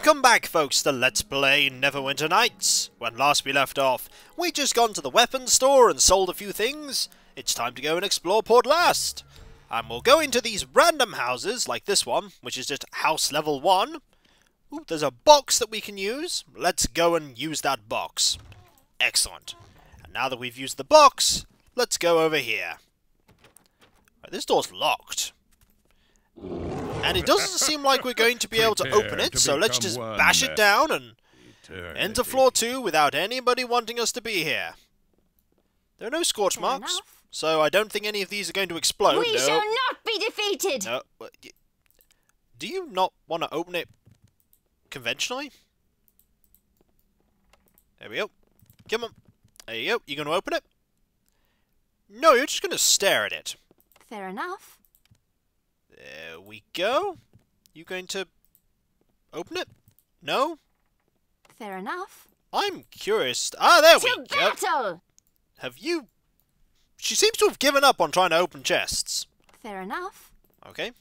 Welcome back, folks, to Let's Play Neverwinter Nights. When last we left off, we'd just gone to the weapons store and sold a few things. It's time to go and explore Port Llast. And we'll go into these random houses, like this one, which is just house level 1. Ooh, there's a box that we can use. Let's go and use that box. Excellent. And now that we've used the box, let's go over here. Right, this door's locked. And it doesn't seem like we're going to be able to open it, so let's just bash it down and enter floor 2 without anybody wanting us to be here. There are no scorch marks, so I don't think any of these are going to explode. We shall not be defeated! No. Do you not want to open it conventionally? There we go. Come on. There you go. You going to open it? No, you're just going to stare at it. Fair enough. There we go. You going to open it? No? Fair enough. I'm curious. Ah, there we go. To battle! Have you... She seems to have given up on trying to open chests. Fair enough. Okay.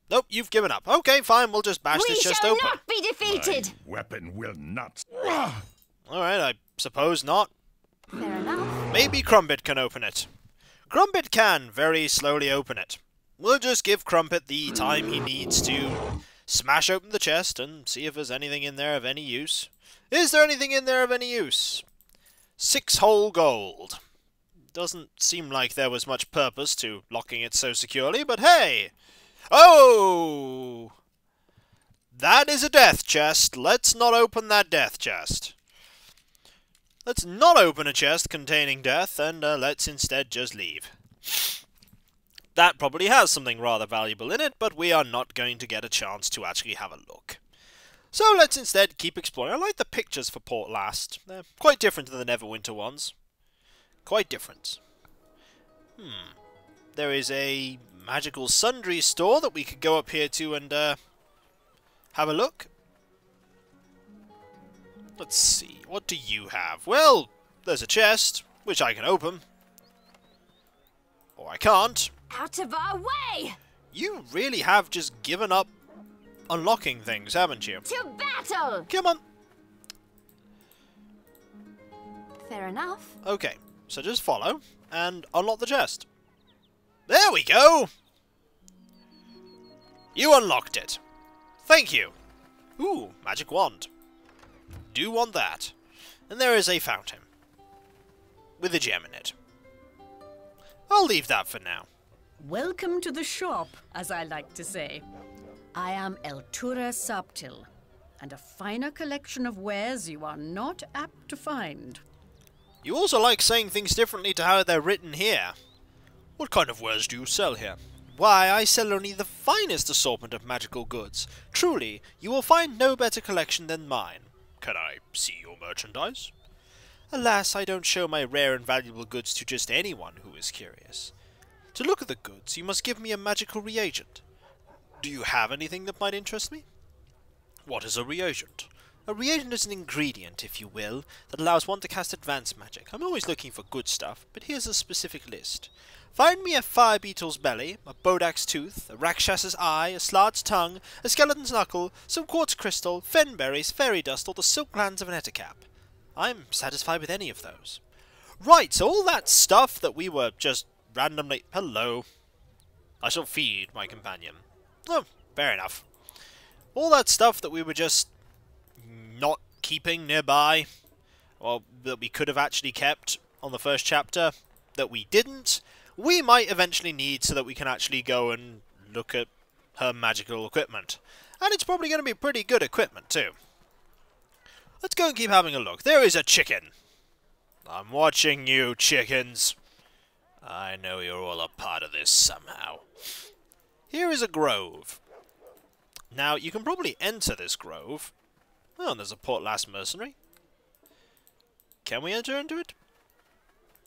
Nope, you've given up. Okay, fine, we'll just bash this chest open. We shall not be defeated! My weapon will not. Alright, I suppose not. Fair enough. Maybe Crumpet can open it. Crumpet can very slowly open it. We'll just give Crumpet the time he needs to smash open the chest and see if there's anything in there of any use. Is there anything in there of any use? 6 whole gold. Doesn't seem like there was much purpose to locking it so securely, but hey! Oh! That is a death chest. Let's not open that death chest. Let's not open a chest containing death, and let's instead just leave. That probably has something rather valuable in it, but we are not going to get a chance to actually have a look. So let's instead keep exploring. I like the pictures for Port Llast. They're quite different to the Neverwinter ones. Quite different. There is a magical sundry store that we could go up here to and have a look. Let's see, what do you have? Well, there's a chest, which I can open. Or I can't. Out of our way! You really have just given up unlocking things, haven't you? To battle! Come on. Fair enough. Okay, so just follow and unlock the chest. There we go! You unlocked it. Thank you. Ooh, magic wand. Do want that. And there is a fountain. With a gem in it. I'll leave that for now. Welcome to the shop, as I like to say. I am Eltura Subtil, and a finer collection of wares you are not apt to find. You also like saying things differently to how they're written here. What kind of wares do you sell here? Why, I sell only the finest assortment of magical goods. Truly, you will find no better collection than mine. Can I see your merchandise? Alas, I don't show my rare and valuable goods to just anyone who is curious. To look at the goods, you must give me a magical reagent. Do you have anything that might interest me? What is a reagent? A reagent is an ingredient, if you will, that allows one to cast advanced magic. I'm always looking for good stuff, but here's a specific list. Find me a fire beetle's belly, a bodak's tooth, a rakshas's eye, a slard's tongue, a skeleton's knuckle, some quartz crystal, fen berries, fairy dust, or the silk glands of an ettercap. I'm satisfied with any of those. Right, so all that stuff that we were just randomly... Hello. I shall feed my companion. Oh, fair enough. All that stuff that we were just not keeping nearby, or that we could have actually kept on the first chapter, that we didn't, we might eventually need so that we can actually go and look at her magical equipment. And it's probably going to be pretty good equipment too. Let's go and keep having a look. There is a chicken. I'm watching you, chickens. I know you're all a part of this somehow. Here is a grove. Now, you can probably enter this grove. Oh, there's a Port Llast mercenary. Can we enter into it?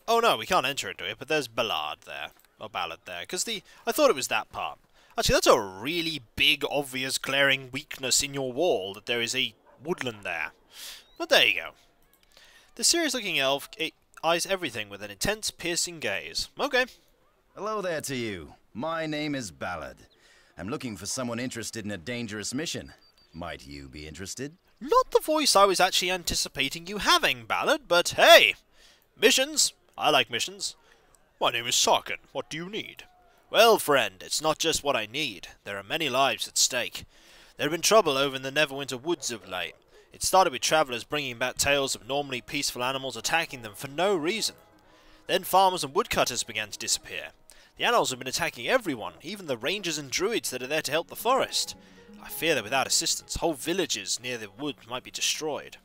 Oh no, we can't enter into it, but there's Ballard there. Or Ballad there, because I thought it was that part. Actually, that's a really big, obvious, glaring weakness in your wall, that there is a woodland there. But there you go. The serious-looking elf eyes everything with an intense, piercing gaze. Okay. Hello there to you. My name is Ballad. I'm looking for someone interested in a dangerous mission. Might you be interested? Not the voice I was actually anticipating you having, Ballad, but hey! Missions? I like missions. My name is Sar'ken. What do you need? Well, friend, it's not just what I need. There are many lives at stake. There have been trouble over in the Neverwinter woods of late. It started with travellers bringing back tales of normally peaceful animals attacking them for no reason. Then farmers and woodcutters began to disappear. The animals have been attacking everyone, even the rangers and druids that are there to help the forest. I fear that without assistance, whole villages near the woods might be destroyed.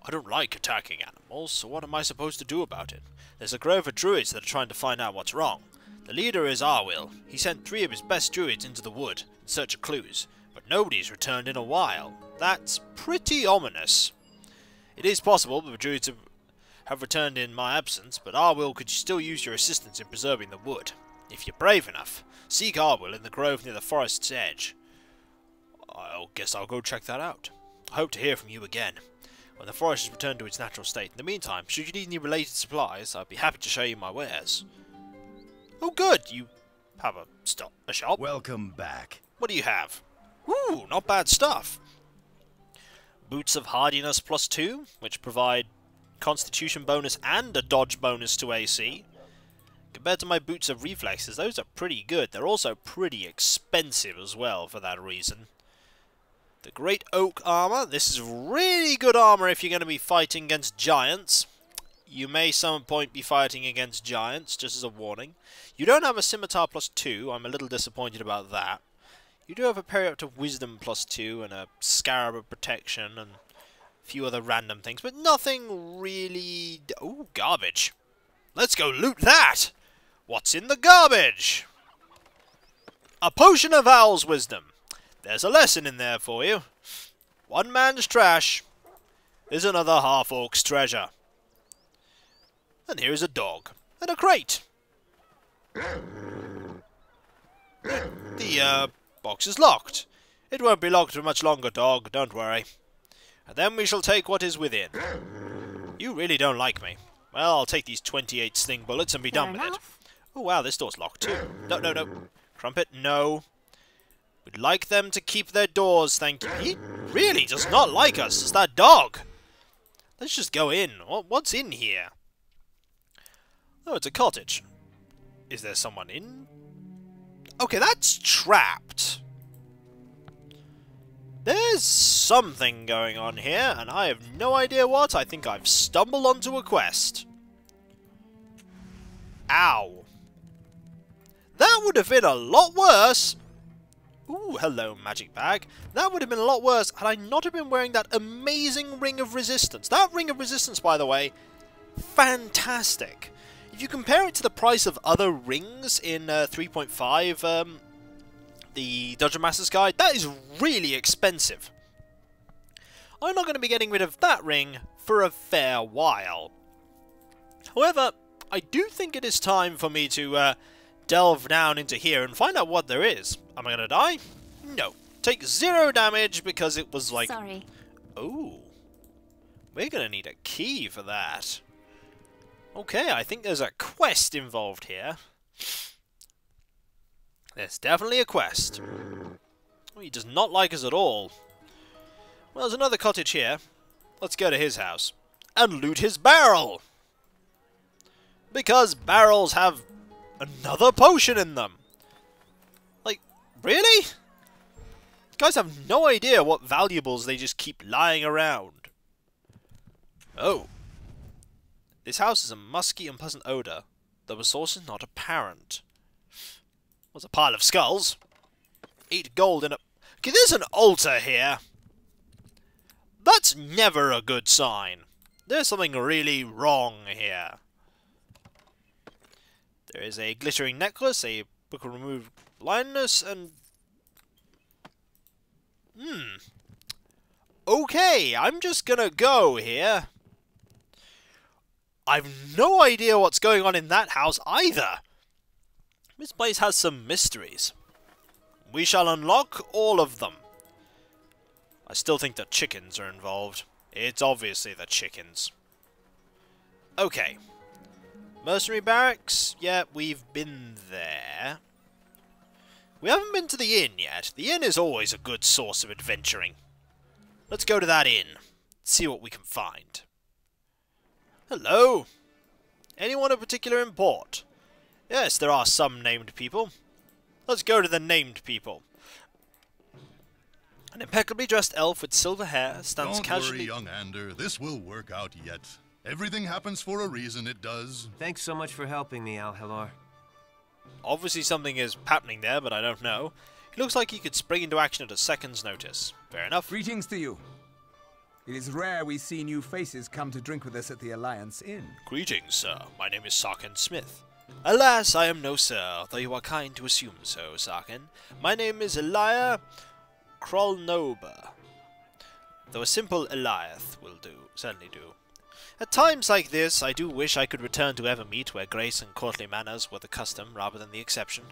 I don't like attacking animals, so what am I supposed to do about it? There's a grove of druids that are trying to find out what's wrong. The leader is Arwyll. He sent 3 of his best druids into the wood in search of clues, but nobody's returned in a while. That's pretty ominous. It is possible that the druids have returned in my absence, but Arwyll could still use your assistance in preserving the wood. If you're brave enough, seek Arwyll in the grove near the forest's edge. I guess I'll go check that out. I hope to hear from you again when the forest has returned to its natural state. In the meantime, should you need any related supplies, I'd be happy to show you my wares. Oh good, you have a shop? Welcome back. What do you have? Ooh, not bad stuff. Boots of hardiness +2, which provide constitution bonus and a dodge bonus to AC. Compared to my boots of reflexes, those are pretty good. They're also pretty expensive as well for that reason. The Great Oak Armor. This is really good armor if you're going to be fighting against giants. You may some point be fighting against giants, just as a warning. You don't have a Scimitar +2. I'm a little disappointed about that. You do have a Parry up to Wisdom +2 and a Scarab of Protection and a few other random things, but nothing really... Ooh, garbage. Let's go loot that! What's in the garbage? A Potion of Owl's Wisdom. There's a lesson in there for you. One man's trash is another half-orc's treasure. And here's a dog. And a crate. The box is locked. It won't be locked for much longer, dog. Don't worry. And then we shall take what is within. You really don't like me. Well, I'll take these 28 sling bullets and be done with it. Oh, wow, this door's locked too. No, no, no. Crumpet, no. We'd like them to keep their doors, thank you. He really does not like us. It's that dog. Let's just go in. What's in here? Oh, it's a cottage. Is there someone in? Okay, that's trapped. There's something going on here, and I have no idea what. I think I've stumbled onto a quest. Ow. That would have been a lot worse. Ooh, hello, magic bag. That would have been a lot worse had I not have been wearing that amazing Ring of Resistance. That Ring of Resistance, by the way, fantastic. If you compare it to the price of other rings in 3.5, the Dungeon Master's Guide, that is really expensive. I'm not going to be getting rid of that ring for a fair while. However, I do think it is time for me to delve down into here and find out what there is. Am I going to die? No. Take 0 damage because it was like... Sorry. Oh. We're going to need a key for that. Okay, I think there's a quest involved here. There's definitely a quest. Oh, he does not like us at all. Well, there's another cottage here. Let's go to his house. And loot his barrel! Because barrels have another potion in them. Like, really? You guys have no idea what valuables they just keep lying around. Oh. This house is a musky, unpleasant odour, though the source is not apparent. There's a pile of skulls. 8 gold in a... Okay, there's an altar here. That's never a good sign. There's something really wrong here. There is a glittering necklace, a book of removed blindness, and... Okay, I'm just gonna go here. I've no idea what's going on in that house either. This place has some mysteries. We shall unlock all of them. I still think the chickens are involved. It's obviously the chickens. Okay. Mercenary barracks? Yeah, we've been there. We haven't been to the inn yet. The inn is always a good source of adventuring. Let's go to that inn. See what we can find. Hello? Anyone of particular import? Yes, there are some named people. Let's go to the named people. An impeccably dressed elf with silver hair stands casually... Don't worry, young Ander. This will work out yet. Everything happens for a reason, it does. Thanks so much for helping me, Alhelor. Obviously something is happening there, but I don't know. He looks like he could spring into action at a second's notice. Fair enough. Greetings to you. It is rare we see new faces come to drink with us at the Alliance Inn. Greetings, sir. My name is Sar'ken Smith. Alas, I am no sir, though you are kind to assume so, Sar'ken. My name is Alhelor Krolnober. Though a simple Eliath will do, certainly do. At times like this, I do wish I could return to Evermeet, where grace and courtly manners were the custom rather than the exception.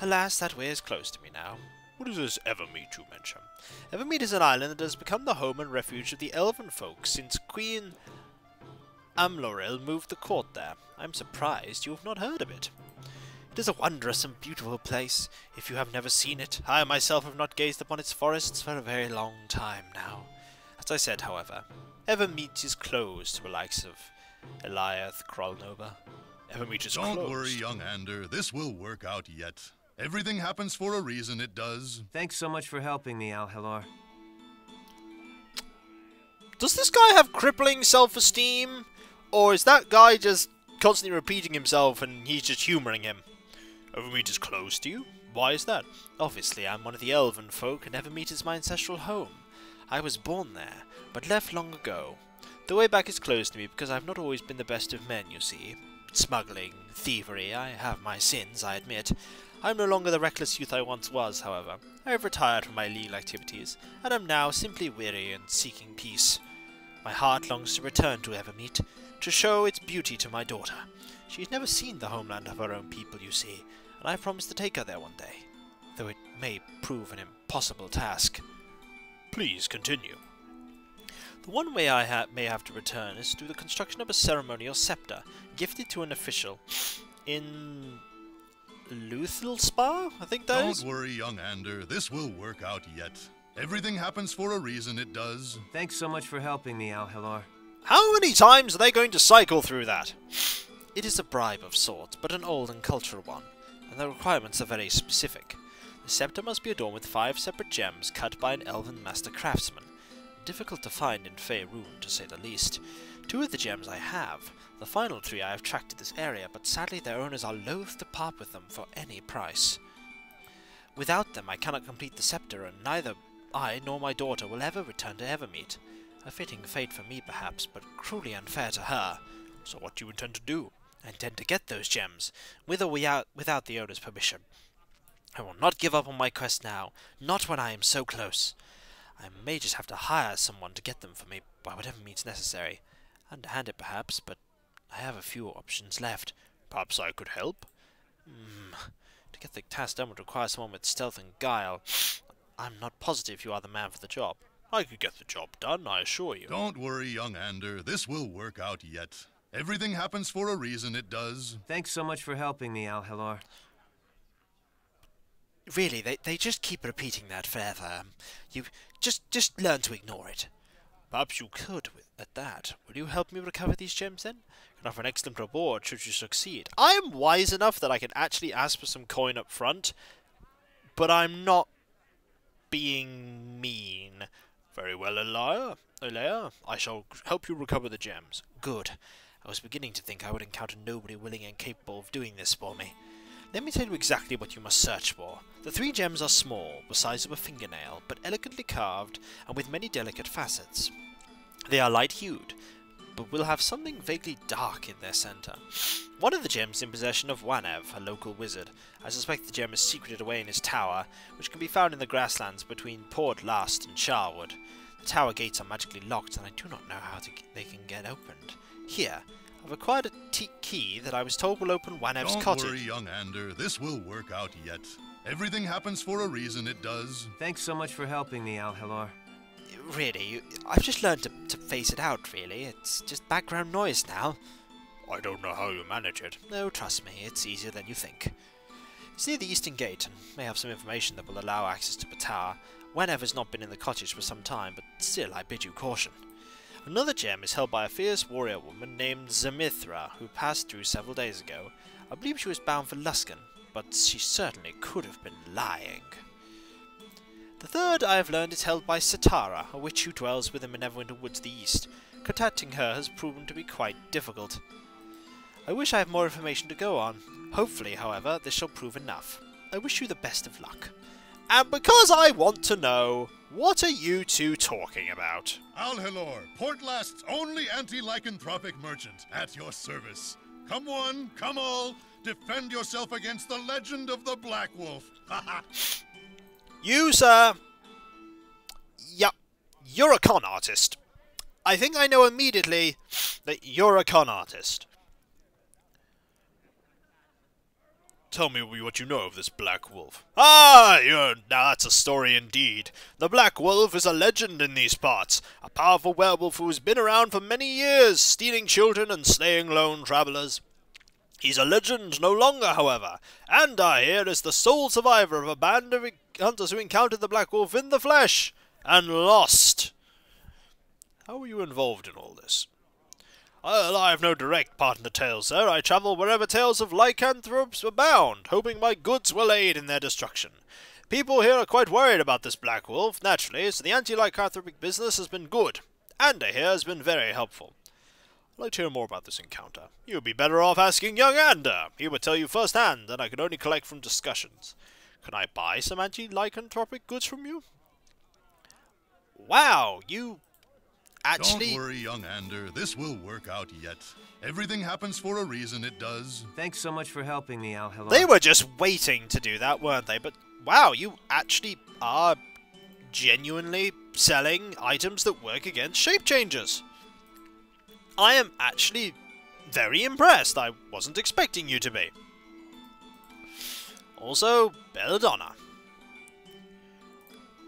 Alas, that way is close to me now. What is this Evermeet you mention? Evermeet is an island that has become the home and refuge of the elven folk since Queen Amloril moved the court there. I'm surprised you have not heard of it. It is a wondrous and beautiful place, if you have never seen it. I myself have not gazed upon its forests for a very long time now. As I said, however, Evermeet is closed to the likes of Eliath Krolnober. Evermeet is closed. Don't worry, young Ander. This will work out yet. Everything happens for a reason, it does. Thanks so much for helping me, Alhelor. Does this guy have crippling self-esteem? Or is that guy just constantly repeating himself and he's just humouring him? Evermeet is close to you? Why is that? Obviously, I'm one of the elven folk, and Evermeet is my ancestral home. I was born there, but left long ago. The way back is closed to me because I've not always been the best of men, you see. Smuggling, thievery, I have my sins, I admit. I'm no longer the reckless youth I once was, however. I have retired from my legal activities, and am now simply weary and seeking peace. My heart longs to return to Evermeet, to show its beauty to my daughter. She has never seen the homeland of her own people, you see, and I promised to take her there one day, though it may prove an impossible task. Please continue. The one way I may have to return is through the construction of a ceremonial scepter, gifted to an official in Luthelspar, I think that is? Don't worry, young Ander. This will work out yet. Everything happens for a reason, it does. Thanks so much for helping me, Alhelor. How many times are they going to cycle through that? It is a bribe of sorts, but an old and cultural one, and the requirements are very specific. The scepter must be adorned with 5 separate gems cut by an elven master craftsman. Difficult to find in Faerun, to say the least. 2 of the gems I have. The final 3 I have tracked to this area, but sadly their owners are loath to part with them for any price. Without them I cannot complete the scepter, and neither I nor my daughter will ever return to Evermeet. A fitting fate for me, perhaps, but cruelly unfair to her. So what do you intend to do? I intend to get those gems, with or without the owner's permission. I will not give up on my quest now, not when I am so close. I may just have to hire someone to get them for me by whatever means necessary. Underhanded, perhaps, but I have a few options left. Perhaps I could help? To get the task done would require someone with stealth and guile. I'm not positive you are the man for the job. I could get the job done, I assure you. Don't worry, young Ander. This will work out yet. Everything happens for a reason, it does. Thanks so much for helping me, Alhelor. Really, they just keep repeating that forever. You just learn to ignore it. Perhaps you could, at that. Will you help me recover these gems, then? I can offer an excellent reward should you succeed. I am wise enough that I can actually ask for some coin up front, but I'm not being mean. Very well, Alhelor. I shall help you recover the gems. Good. I was beginning to think I would encounter nobody willing and capable of doing this for me. Let me tell you exactly what you must search for. The 3 gems are small, the size of a fingernail, but elegantly carved and with many delicate facets. They are light-hued, but will have something vaguely dark in their centre. One of the gems is in possession of Wanev, a local wizard. I suspect the gem is secreted away in his tower, which can be found in the grasslands between Port Llast and Charwood. The tower gates are magically locked, and I do not know how they can get opened. Here, I've acquired a key that I was told will open Wanev's cottage. Don't worry, young Ander. This will work out yet. Everything happens for a reason, it does. Thanks so much for helping me, Alhelor. Really, I've just learned to face it out, really. It's just background noise now. I don't know how you manage it. No, trust me, it's easier than you think. It's near the eastern gate, and may have some information that will allow access to the tower. Wennever's not been in the cottage for some time, but still I bid you caution. Another gem is held by a fierce warrior woman named Zamithra, who passed through several days ago. I believe she was bound for Luskan, but she certainly could have been lying. The third, I have learned, is held by Satara, a witch who dwells within the Neverwinter woods to the east. Contacting her has proven to be quite difficult. I wish I had more information to go on. Hopefully, however, this shall prove enough. I wish you the best of luck. And because I want to know, what are you two talking about? Alhelor, Port Llast's only anti-lycanthropic merchant, at your service. Come one, come all, defend yourself against the legend of the Black Wolf. You, sir... Yup, you're a con artist. I think I know immediately that you're a con artist. Tell me what you know of this Black Wolf. Ah, now that's a story indeed. The Black Wolf is a legend in these parts, a powerful werewolf who's been around for many years, stealing children and slaying lone travellers. He's a legend no longer, however, and I hear is the sole survivor of a band of hunters who encountered the Black Wolf in the flesh, and lost. How were you involved in all this? Well, I have no direct part in the tale, sir. I travel wherever tales of lycanthropes abound, hoping my goods will aid in their destruction. People here are quite worried about this Black Wolf, naturally, so the anti-lycanthropic business has been good, and I hear has been very helpful. I'd like to hear more about this encounter. You'd be better off asking young Ander. He would tell you firsthand, and I could only collect from discussions. Can I buy some anti-lycanthropic goods from you? Wow, you... actually... Don't worry, young Ander. This will work out yet. Everything happens for a reason, it does. Thanks so much for helping me, Alhelor. They were just waiting to do that, weren't they? But wow, you actually are genuinely selling items that work against shape changers. I am actually very impressed. I wasn't expecting you to be. Also, belladonna.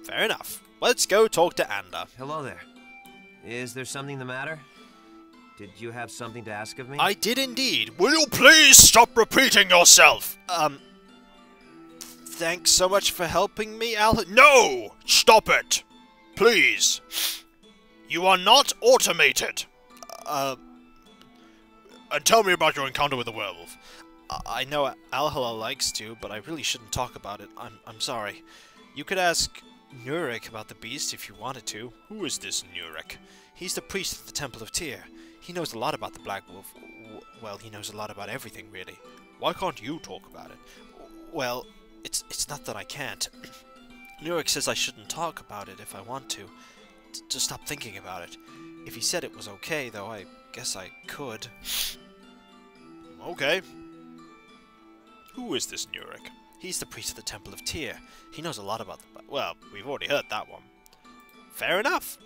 Fair enough. Let's go talk to Ander. Hello there. Is there something the matter? Did you have something to ask of me? I did indeed. Will you please stop repeating yourself? Thanks so much for helping me, Al. No! Stop it! Please. You are not automated. And tell me about your encounter with the werewolf. I know Alhelor likes to, but I really shouldn't talk about it. I'm sorry. You could ask Nurik about the beast if you wanted to. Who is this Nurik? He's the priest of the Temple of Tyr. He knows a lot about the Black Wolf. Well, he knows a lot about everything, really. Why can't you talk about it? Well, it's not that I can't. Nurik says I shouldn't talk about it if I want to. To stop thinking about it. If he said it was okay, though, I guess I could. Okay. Who is this Nurik? He's the priest of the Temple of Tyr. He knows a lot about the... Well, we've already heard that one. Fair enough.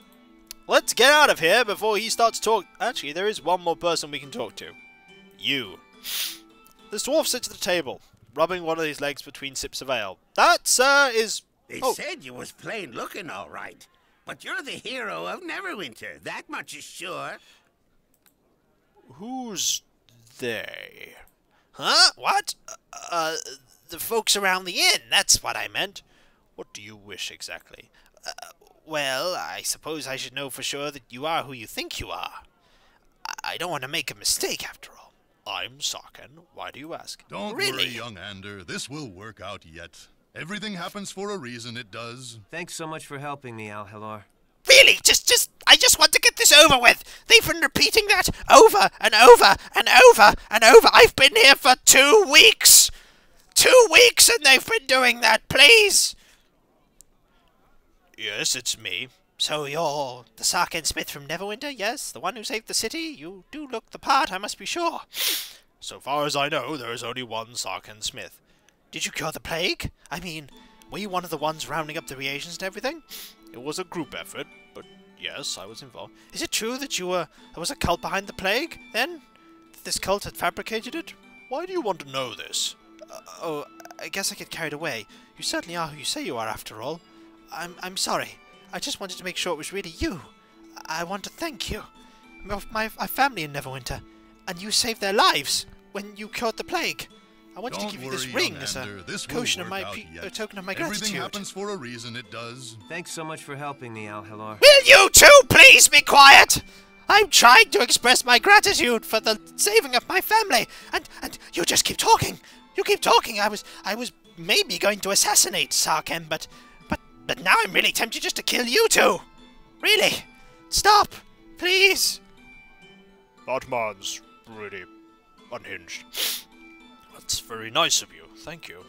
Let's get out of here before he starts talking... Actually, there is one more person we can talk to. You. This dwarf sits at the table, rubbing one of his legs between sips of ale. That, sir, is... They said you was plain looking all right. But you're the hero of Neverwinter. That much is sure. Who's they? Huh? What? The folks around the inn. That's what I meant. What do you wish exactly? Well, I suppose I should know for sure that you are who you think you are. I don't want to make a mistake, after all. I'm sar'ken. Why do you ask? Don't really? worry, young Ander. This will work out yet. Everything happens for a reason, it does. Thanks so much for helping me, Alhelor. Really? I just want to get this over with. They've been repeating that over and over and over and over. I've been here for 2 weeks. 2 weeks and they've been doing that, please. Yes, it's me. So you're the sar'ken smith from Neverwinter, yes? The one who saved the city? You do look the part, I must be sure. So far as I know, there is only one sar'ken smith. Did you cure the plague? I mean, were you one of the ones rounding up the reagents and everything? It was a group effort, but yes, I was involved. Is it true that there was a cult behind the plague, then? That this cult had fabricated it? Why do you want to know this? I guess I get carried away. You certainly are who you say you are, after all. I'm sorry. I just wanted to make sure it was really you. I want to thank you. My family in Neverwinter, and you saved their lives when you cured the plague. I wanted Don't to give you worry, this ring young as Ander. This a will token of work my out yet. token of my Everything gratitude. happens for a reason, it does. Thanks so much for helping me, Alhelor. Will you two please be quiet? I'm trying to express my gratitude for the saving of my family, and you just keep talking. You keep talking. I was maybe going to assassinate sar'ken, but now I'm really tempted just to kill you two. Really? Stop, please. That man's really unhinged. That's very nice of you. Thank you.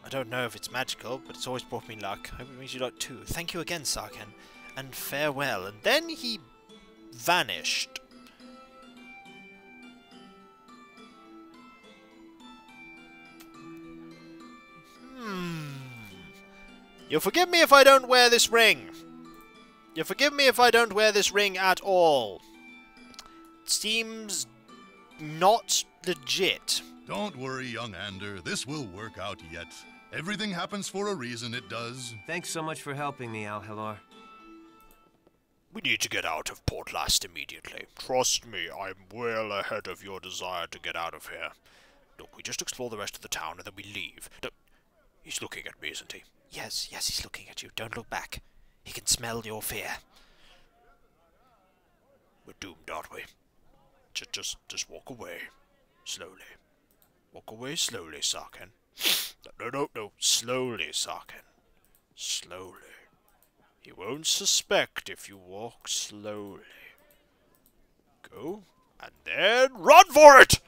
I don't know if it's magical, but it's always brought me luck. I hope it brings you luck too. Thank you again, sar'ken, and farewell. And then he vanished. You'll forgive me if I don't wear this ring. You'll forgive me if I don't wear this ring at all. It seems not legit. Don't worry, young Ander. This will work out yet. Everything happens for a reason, it does. Thanks so much for helping me, Alhelor. We need to get out of Port Llast immediately. Trust me, I'm well ahead of your desire to get out of here. Look, we just explore the rest of the town and then we leave. No, he's looking at me, isn't he? Yes, he's looking at you. Don't look back. He can smell your fear. We're doomed, aren't we? Just walk away. Slowly. Walk away slowly, sar'ken. No. Slowly, sar'ken. Slowly. He won't suspect if you walk slowly. Go, and then run for it!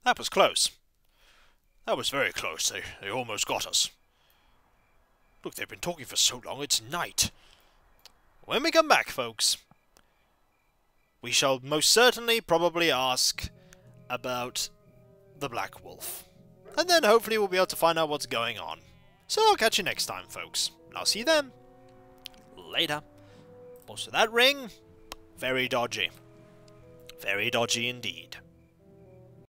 That was close. That was very close. They almost got us. Look, they've been talking for so long, it's night. When we come back, folks, we shall most certainly probably ask about the Black Wolf. And then hopefully we'll be able to find out what's going on. So I'll catch you next time, folks. And I'll see you then. Later. Also, that ring, very dodgy. Very dodgy indeed.